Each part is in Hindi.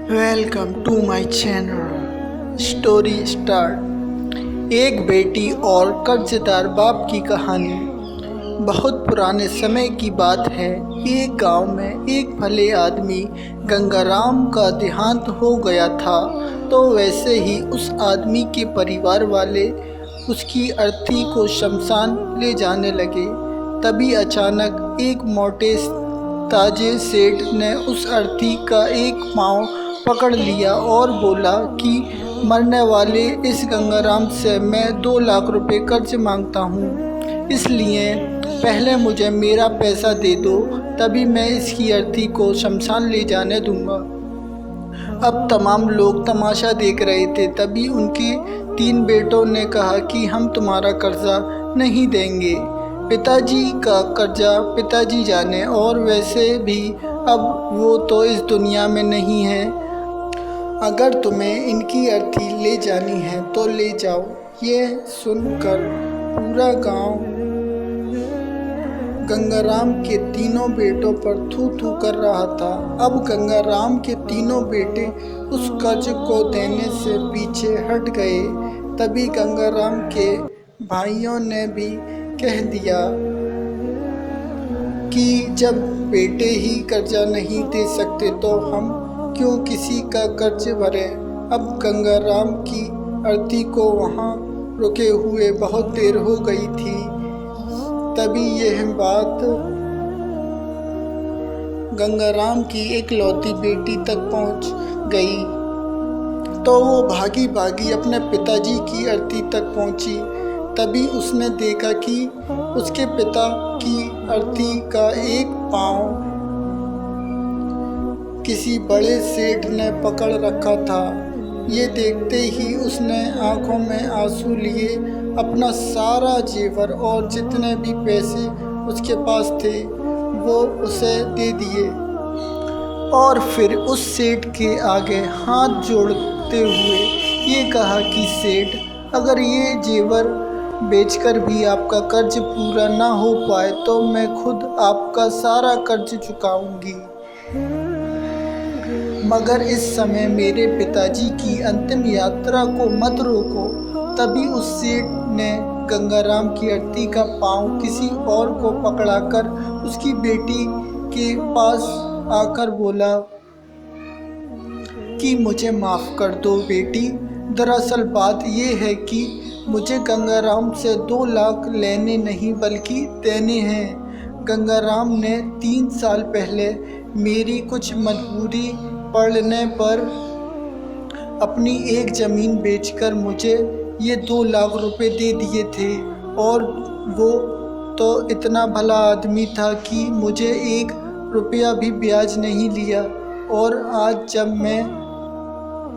Welcome to my channel story start. एक बेटी और कर्जदार बाप की कहानी। बहुत पुराने समय की बात है। एक गांव में एक भले आदमी गंगाराम का देहांत हो गया था। तो वैसे ही उस आदमी के परिवार वाले उसकी अर्थी को शमशान ले जाने लगे। तभी अचानक एक मोटे ताजे सेठ ने उस अर्थी का एक पाँव पकड़ लिया और बोला कि मरने वाले इस गंगाराम से मैं 2 लाख रुपए कर्ज मांगता हूँ, इसलिए पहले मुझे मेरा पैसा दे दो, तभी मैं इसकी अर्थी को शमशान ले जाने दूंगा। अब तमाम लोग तमाशा देख रहे थे। तभी उनके 3 बेटों ने कहा कि हम तुम्हारा कर्जा नहीं देंगे। पिताजी का कर्जा पिताजी जाने, और वैसे भी अब वो तो इस दुनिया में नहीं है। अगर तुम्हें इनकी अर्थी ले जानी है तो ले जाओ। ये सुनकर पूरा गांव गंगाराम के तीनों बेटों पर थू थू कर रहा था। अब गंगाराम के तीनों बेटे उस कर्ज को देने से पीछे हट गए। तभी गंगाराम के भाइयों ने भी कह दिया कि जब बेटे ही कर्जा नहीं दे सकते तो हम क्यों किसी का कर्ज भरें। अब गंगाराम की अर्थी को वहाँ रुके हुए बहुत देर हो गई थी। तभी यह बात गंगाराम की इकलौती बेटी तक पहुँच गई। तो वो भागी भागी अपने पिताजी की अर्थी तक पहुँची। तभी उसने देखा कि उसके पिता की अर्थी का एक पाँव किसी बड़े सेठ ने पकड़ रखा था। ये देखते ही उसने आंखों में आंसू लिए अपना सारा जेवर और जितने भी पैसे उसके पास थे वो उसे दे दिए, और फिर उस सेठ के आगे हाथ जोड़ते हुए ये कहा कि सेठ, अगर ये जेवर बेचकर भी आपका कर्ज पूरा ना हो पाए तो मैं खुद आपका सारा कर्ज चुकाऊंगी, मगर इस समय मेरे पिताजी की अंतिम यात्रा को मत रोको। तभी उस सेठ ने गंगाराम की अर्थी का पाँव किसी और को पकड़ाकर उसकी बेटी के पास आकर बोला कि मुझे माफ़ कर दो बेटी, दरअसल बात ये है कि मुझे गंगाराम से 2 लाख लेने नहीं बल्कि देने हैं। गंगाराम ने 3 साल पहले मेरी कुछ मजबूरी पड़ने पर अपनी एक ज़मीन बेचकर मुझे ये 2 लाख रुपए दे दिए थे, और वो तो इतना भला आदमी था कि मुझे 1 रुपया भी ब्याज नहीं लिया। और आज जब मैं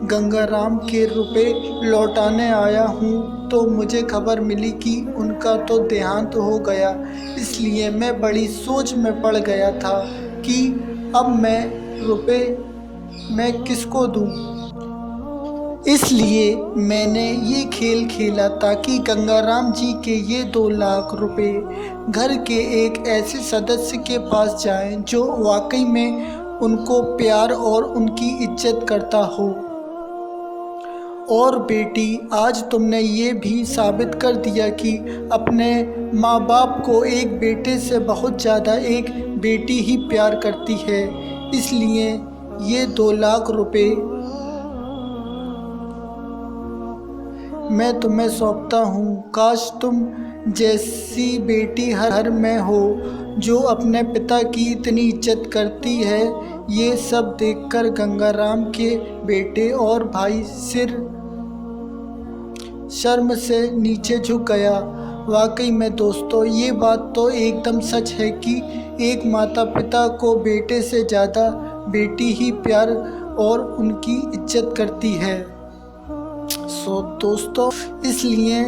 गंगाराम के रुपए लौटाने आया हूँ तो मुझे खबर मिली कि उनका तो देहांत हो गया। इसलिए मैं बड़ी सोच में पड़ गया था कि अब मैं किसको दूँ। इसलिए मैंने ये खेल खेला ताकि गंगाराम जी के ये 2 लाख रुपए घर के एक ऐसे सदस्य के पास जाएं जो वाकई में उनको प्यार और उनकी इज्जत करता हो। और बेटी, आज तुमने ये भी साबित कर दिया कि अपने माँ बाप को एक बेटे से बहुत ज़्यादा एक बेटी ही प्यार करती है। इसलिए ये 2 लाख रुपए मैं तुम्हें सौंपता हूँ। काश तुम जैसी बेटी हर में हो जो अपने पिता की इतनी इज्जत करती है। ये सब देखकर गंगाराम के बेटे और भाई शर्म से नीचे झुक गया। वाकई में दोस्तों, ये बात तो एकदम सच है कि एक माता पिता को बेटे से ज़्यादा बेटी ही प्यार और उनकी इज्जत करती है। सो दोस्तों, इसलिए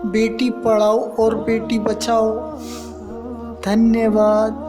बेटी पढ़ाओ और बेटी बचाओ। धन्यवाद।